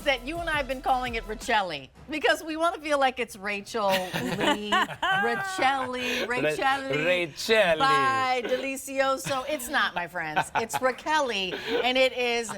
that you and I have been calling it Rachelli because we want to feel like it's Rachel, Lee, Rachelli by Delizioso. It's not, my friends. It's Rachelli, and it is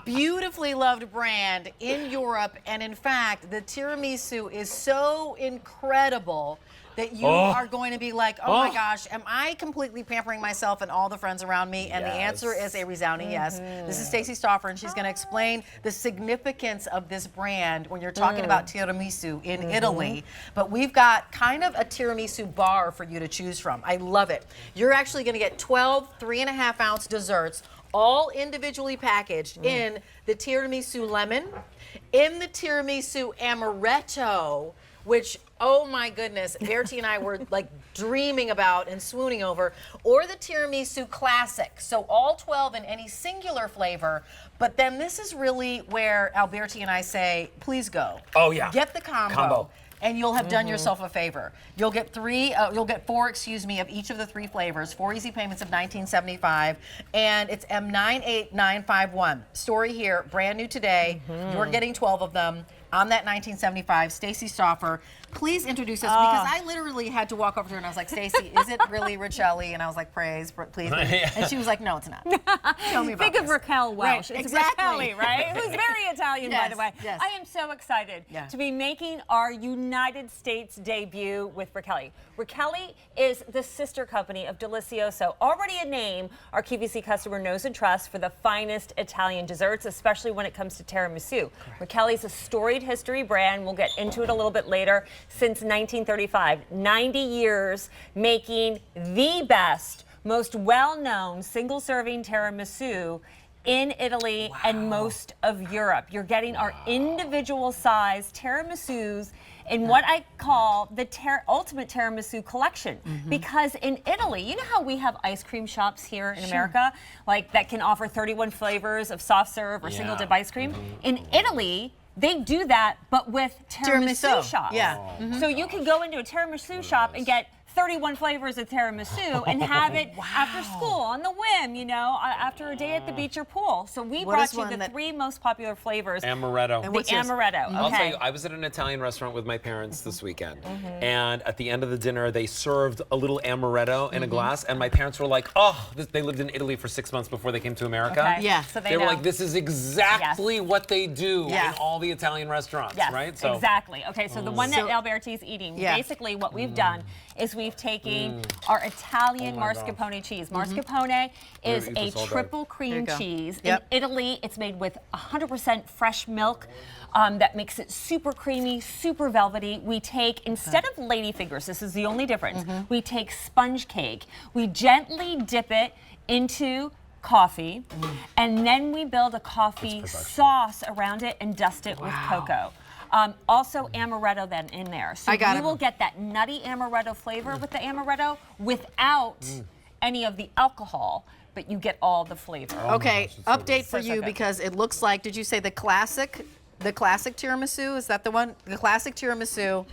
beautifully loved brand in Europe. And in fact, the tiramisu is so incredible that you are going to be like, oh my gosh, am I completely pampering myself and all the friends around me? And the answer is a resounding yes. This is Stacey Stauffer, and she's going to explain the significance of this brand when you're talking about tiramisu in Italy. But we've got kind of a tiramisu bar for you to choose from. I love it. You're actually going to get 12 3.5-ounce desserts, all individually packaged in the tiramisu lemon, in the tiramisu amaretto, which, oh my goodness, Bertie and I were like dreaming about and swooning over, or the tiramisu classic. So all 12 in any singular flavor, but then this is really where Alberti and I say, please go. Oh yeah. Get the combo. And you'll have done yourself a favor. You'll get four, excuse me, of each of the 3 flavors, 4 easy payments of $19.75, and it's M98951. Story here, brand new today. You're getting 12 of them on that $19.75. Stacey Stauffer, please introduce us, because I literally had to walk over to her and I was like, Stacey, is it really Rachelli? And I was like, please. And she was like, no, it's not. Tell me about Think of Raquel Welch. Right, it's exactly. Rachelli, right? Who's very Italian, by the way. Yes. I am so excited to be making our United States debut with Rachelli. Rachelli is the sister company of Delizioso, already a name our QVC customer knows and trusts for the finest Italian desserts, especially when it comes to tiramisu. Rachelli is a storied history brand. We'll get into it a little bit later. Since 1935, 90 years making the best, most well-known single-serving tiramisu in Italy and most of Europe. You're getting our individual size tiramisus in what I call the ultimate tiramisu collection. Because in Italy, you know how we have ice cream shops here in America, like that can offer 31 flavors of soft serve or single dip ice cream? In Italy, they do that, but with tiramisu shops. So you can go into a tiramisu shop and get 31 flavors of tiramisu and have it after school on the whim, you know, after a day at the beach or pool. So we brought you the 3 most popular flavors. Amaretto. And the amaretto. I'll tell you, I was at an Italian restaurant with my parents this weekend, and at the end of the dinner, they served a little amaretto in a glass, and my parents were like, oh, they lived in Italy for 6 months before they came to America. So they were like, this is exactly what they do in all the Italian restaurants, right? So exactly. Okay, so the one that Alberti's eating, basically what we've done is we've taken our Italian mascarpone cheese. Mascarpone is a triple cream cheese. In Italy, it's made with 100% fresh milk that makes it super creamy, super velvety. We take, instead of ladyfingers, this is the only difference, we take sponge cake. We gently dip it into coffee, and then we build a coffee sauce around it and dust it with cocoa. Also amaretto then in there. So you will get that nutty amaretto flavor with the amaretto without any of the alcohol, but you get all the flavor. Okay, update for you because it looks like, did you say the classic tiramisu? Is that the one? The classic tiramisu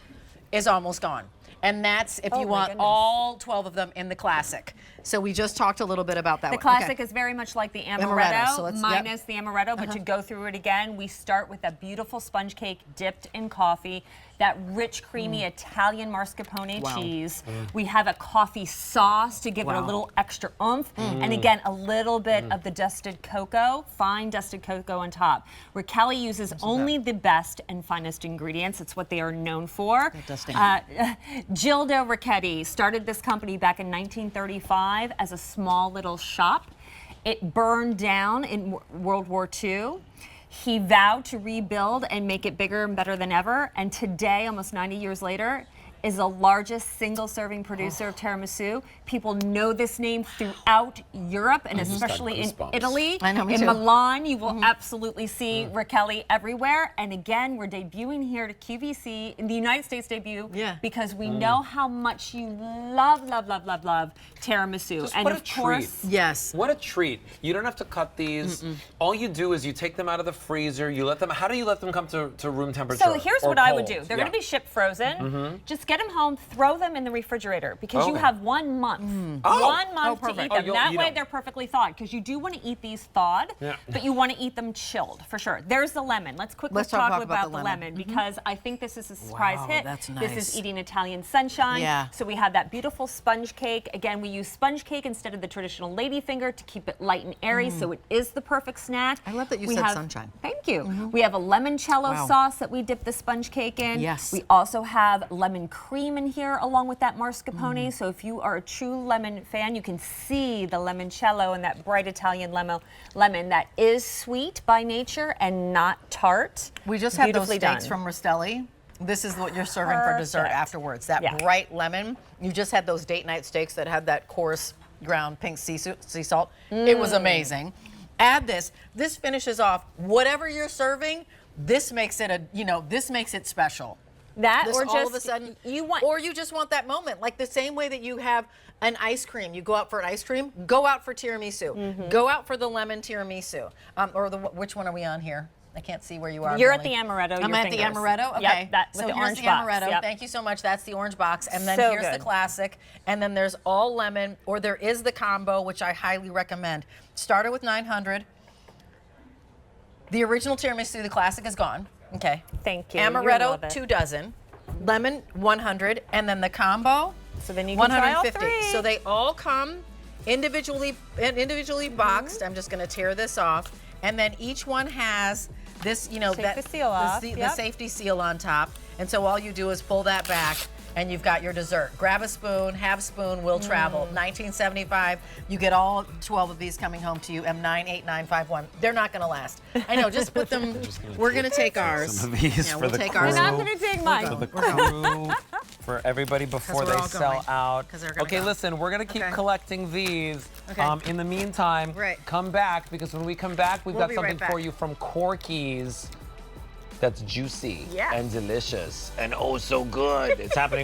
is almost gone. And that's if you want all 12 of them in the classic. So we just talked a little bit about that. The classic is very much like the amaretto, minus the amaretto, but to go through it again, we start with a beautiful sponge cake dipped in coffee, that rich, creamy Italian mascarpone cheese. We have a coffee sauce to give it a little extra oomph, and again, a little bit of the dusted cocoa, fine dusted cocoa on top. Rachelli uses only the best and finest ingredients. It's what they are known for. Gildo Ricchetti started this company back in 1935 as a small little shop. It burned down in World War II. He vowed to rebuild and make it bigger and better than ever. And today, almost 90 years later, is the largest single-serving producer of tiramisu. People know this name throughout Europe and especially in Italy. I know, me in too. Milan, you will absolutely see Rachelli everywhere. And again, we're debuting here to QVC in the United States debut because we know how much you love tiramisu. Just and what of a course, treat. What a treat. You don't have to cut these. All you do is you take them out of the freezer, you let them, how do you let them come to room temperature? So here's what I would do. They're going to be shipped frozen. Just get get them home, throw them in the refrigerator because you Okay. have 1 month. Oh. 1 month to perfect. eat Oh, them. you'll That eat way 'em. they're perfectly thawed because you do want to eat these thawed, Yeah. but you want to eat them chilled for sure. There's the lemon. Let's quickly Let's talk talk about about the the lemon, lemon. because I think this is a surprise Wow, hit. that's This nice. is eating Italian sunshine. Yeah. So we have that beautiful sponge cake. Again, we use sponge cake instead of the traditional ladyfinger to keep it light and airy, so it is the perfect snack. I love that you We said have- sunshine. Thank you. We have a limoncello Wow. sauce that we dip the sponge cake in. Yes. We also have lemon cream in here along with that mascarpone. So if you are a true lemon fan, you can see the limoncello and that bright Italian lemon that is sweet by nature and not tart. We just had those Beautifully steaks done. from Rachelli. This is what you're serving for dessert Perfect. afterwards. That Yeah. bright lemon. You just had those date night steaks that had that coarse ground pink sea salt. It was amazing. Add this. This finishes off whatever you're serving. This makes it this makes it special. That This or all just of a sudden, or you just want that moment, like the same way that you have an ice cream. You go out for an ice cream. Go out for tiramisu. Go out for the lemon tiramisu. Which one are we on here? I can't see where you are. You're at Billy. the amaretto. I'm your at the fingers. amaretto. Okay. Yep, that with so the here's orange the box. amaretto. Yep. Thank you so much. That's the orange box, and then So here's the good. classic, and then there's all lemon, or there is the combo, which I highly recommend. Started with 900. The original tiramisu, the classic, is gone. Okay. Thank you. You love Amaretto, it. 2 dozen. Lemon, 100, and then the combo, So then you can try all 150. three. So they all come individually boxed. I'm just going to tear this off, and then each one has this, Take the seal off, the yep. safety seal on top. And so all you do is pull that back, and you've got your dessert. Grab a spoon, half spoon will travel. $19.75. You get all 12 of these coming home to you. M98951. They're not going to last. I know. Just put them. We're going to take ours. Some of these Yeah, for we'll the take crew. ours. And I'm going to take mine. For the crew, for everybody before we're they all sell going. out. 'Cause they're gonna Okay, go. listen, we're gonna keep Okay. collecting these. Okay. In the meantime, Right. come back, because when we come back, we've We'll got be something right for back. you from Corky's that's juicy Yeah. and delicious and oh so good. It's happening